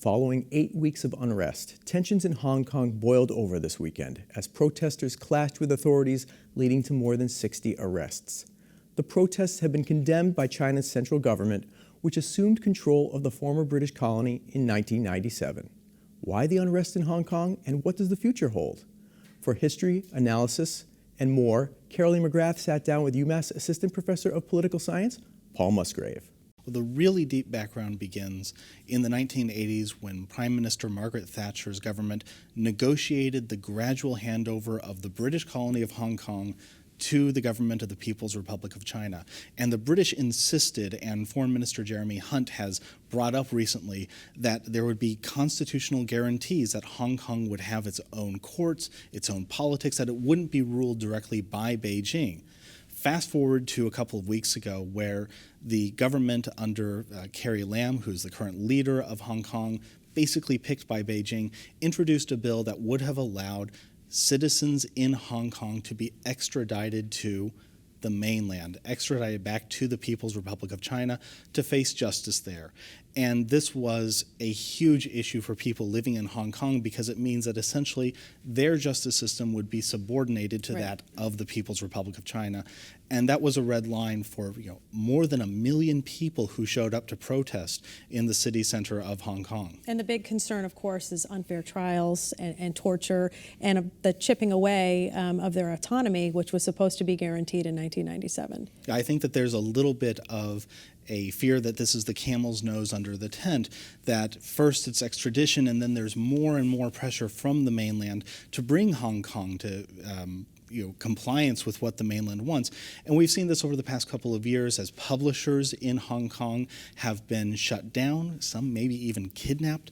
Following 8 weeks of unrest, tensions in Hong Kong boiled over this weekend as protesters clashed with authorities, leading to more than 60 arrests. The protests have been condemned by China's central government, which assumed control of the former British colony in 1997. Why the unrest in Hong Kong, and what does the future hold? For history, analysis, and more, Caroline McGrath sat down with UMass Assistant Professor of Political Science, Paul Musgrave. Well, the really deep background begins in the 1980s when Prime Minister Margaret Thatcher's government negotiated the gradual handover of the British colony of Hong Kong to the government of the People's Republic of China. And the British insisted, and Foreign Minister Jeremy Hunt has brought up recently, that there would be constitutional guarantees that Hong Kong would have its own courts, its own politics, that it wouldn't be ruled directly by Beijing. Fast forward to a couple of weeks ago where the government under Carrie Lam, who's the current leader of Hong Kong, basically picked by Beijing, introduced a bill that would have allowed citizens in Hong Kong to be extradited to the mainland, extradited back to the People's Republic of China to face justice there. And this was a huge issue for people living in Hong Kong because it means that essentially their justice system would be subordinated to that of the People's Republic of China. And that was a red line for more than 1 million people who showed up to protest in the city center of Hong Kong. And the big concern, of course, is unfair trials and torture and the chipping away of their autonomy, which was supposed to be guaranteed in 1997. I think that there's a little bit of a fear that this is the camel's nose under the tent, that first it's extradition and then there's more and more pressure from the mainland to bring Hong Kong to compliance with what the mainland wants. And we've seen this over the past couple of years as publishers in Hong Kong have been shut down, some maybe even kidnapped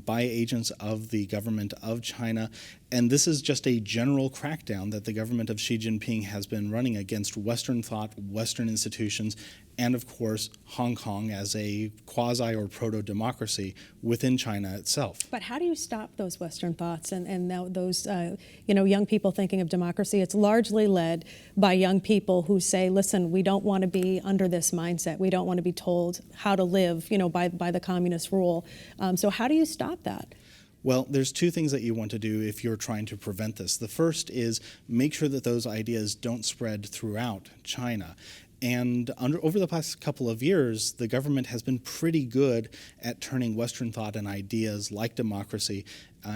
by agents of the government of China. And this is just a general crackdown that the government of Xi Jinping has been running against Western thought, Western institutions, and of course Hong Kong as a quasi or proto-democracy within China itself. But how do you stop those Western thoughts and those young people thinking of democracy? It's largely led by young people who say, listen, we don't want to be under this mindset. We don't want to be told how to live, by the communist rule. So how do you stop that? Well, there's two things that you want to do if you're trying to prevent this. The first is make sure that those ideas don't spread throughout China. And over the past couple of years, the government has been pretty good at turning Western thought and ideas like democracy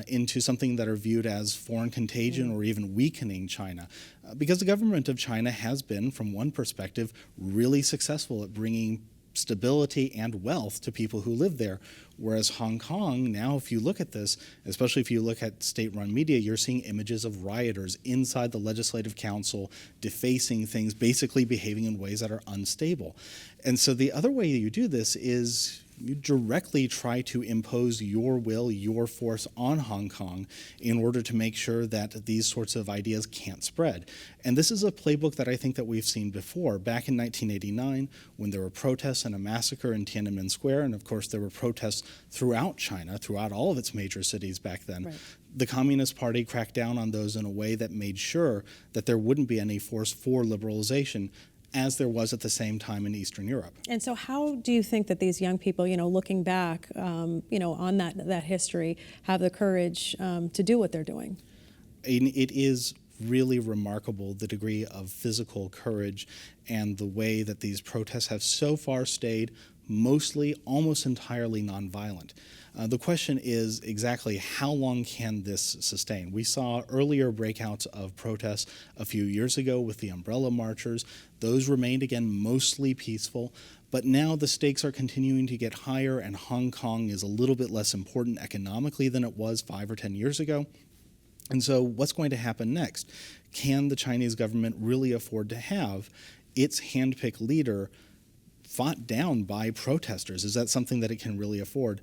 into something that are viewed as foreign contagion or even weakening China. Because the government of China has been, from one perspective, really successful at bringing stability and wealth to people who live there. Whereas Hong Kong, now if you look at this, especially if you look at state-run media, you're seeing images of rioters inside the Legislative Council defacing things, basically behaving in ways that are unstable. And so the other way you do this is you directly try to impose your will, your force on Hong Kong in order to make sure that these sorts of ideas can't spread. And this is a playbook that I think that we've seen before. Back in 1989, when there were protests and a massacre in Tiananmen Square, and of course there were protests throughout China, throughout all of its major cities back then, the Communist Party cracked down on those in a way that made sure that there wouldn't be any force for liberalization, as there was at the same time in Eastern Europe. And so how do you think that these young people, looking back, on that history, have the courage to do what they're doing? It is really remarkable, the degree of physical courage and the way that these protests have so far stayed mostly, almost entirely nonviolent. The question is exactly how long can this sustain? We saw earlier breakouts of protests a few years ago with the umbrella marchers. Those remained, again, mostly peaceful. But now the stakes are continuing to get higher, and Hong Kong is a little bit less important economically than it was 5 or 10 years ago. And so what's going to happen next? Can the Chinese government really afford to have its handpicked leader fought down by protesters? Is that something that it can really afford?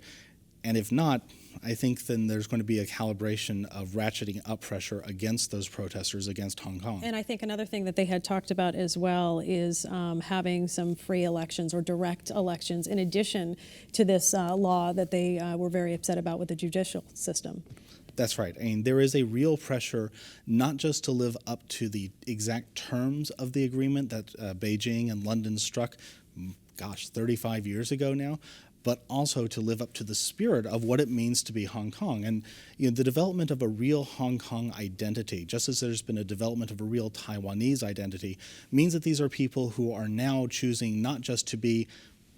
And if not, I think then there's going to be a calibration of ratcheting up pressure against those protesters, against Hong Kong. And I think another thing that they had talked about as well is having some free elections or direct elections in addition to this law that they were very upset about with the judicial system. That's right. I mean, there is a real pressure not just to live up to the exact terms of the agreement that Beijing and London struck, 35 years ago now, but also to live up to the spirit of what it means to be Hong Kong. And the development of a real Hong Kong identity, just as there's been a development of a real Taiwanese identity, means that these are people who are now choosing not just to be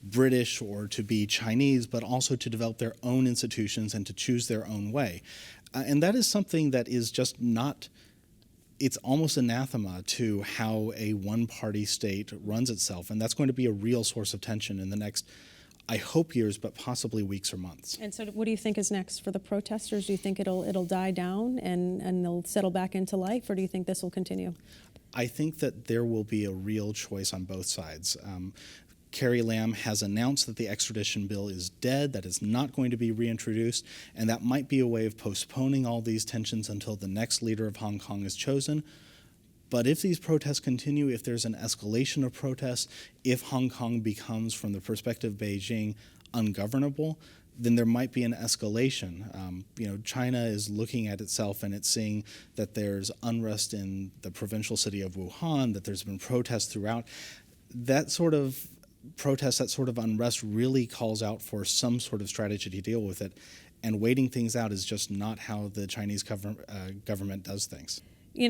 British or to be Chinese, but also to develop their own institutions and to choose their own way. And that is something that is just not, it's almost anathema to how a one-party state runs itself. And that's going to be a real source of tension in the next, I hope, years, but possibly weeks or months. And so what do you think is next for the protesters? Do you think it'll die down and they'll settle back into life, or do you think this will continue? I think that there will be a real choice on both sides. Carrie Lam has announced that the extradition bill is dead, that it's not going to be reintroduced, and that might be a way of postponing all these tensions until the next leader of Hong Kong is chosen. But if these protests continue, if there's an escalation of protests, if Hong Kong becomes, from the perspective of Beijing, ungovernable, then there might be an escalation. China is looking at itself and it's seeing that there's unrest in the provincial city of Wuhan, that there's been protests throughout. That sort of protest, that sort of unrest really calls out for some sort of strategy to deal with it. And waiting things out is just not how the Chinese government does things.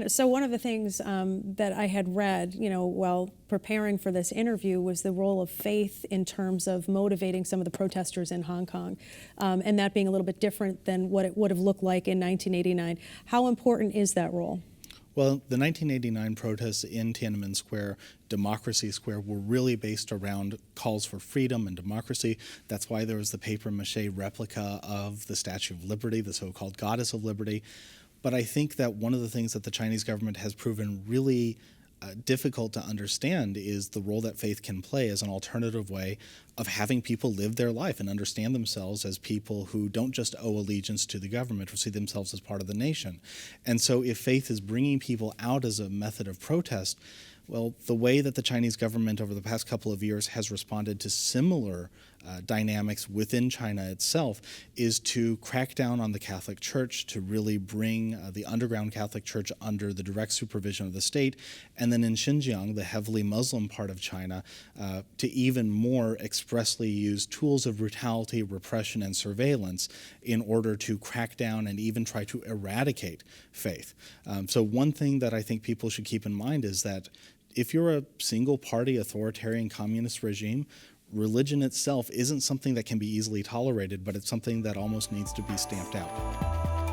So one of the things that I had read, while preparing for this interview was the role of faith in terms of motivating some of the protesters in Hong Kong, and that being a little bit different than what it would have looked like in 1989. How important is that role? Well, the 1989 protests in Tiananmen Square, Democracy Square, were really based around calls for freedom and democracy. That's why there was the papier-mâché replica of the Statue of Liberty, the so-called Goddess of Liberty. But I think that one of the things that the Chinese government has proven really difficult to understand is the role that faith can play as an alternative way of having people live their life and understand themselves as people who don't just owe allegiance to the government or see themselves as part of the nation. And so if faith is bringing people out as a method of protest, well, the way that the Chinese government over the past couple of years has responded to similar dynamics within China itself is to crack down on the Catholic Church, to really bring the underground Catholic Church under the direct supervision of the state, and then in Xinjiang, the heavily Muslim part of China, to even more expressly use tools of brutality, repression, and surveillance in order to crack down and even try to eradicate faith. So one thing that I think people should keep in mind is that if you're a single-party authoritarian communist regime, religion itself isn't something that can be easily tolerated, but it's something that almost needs to be stamped out.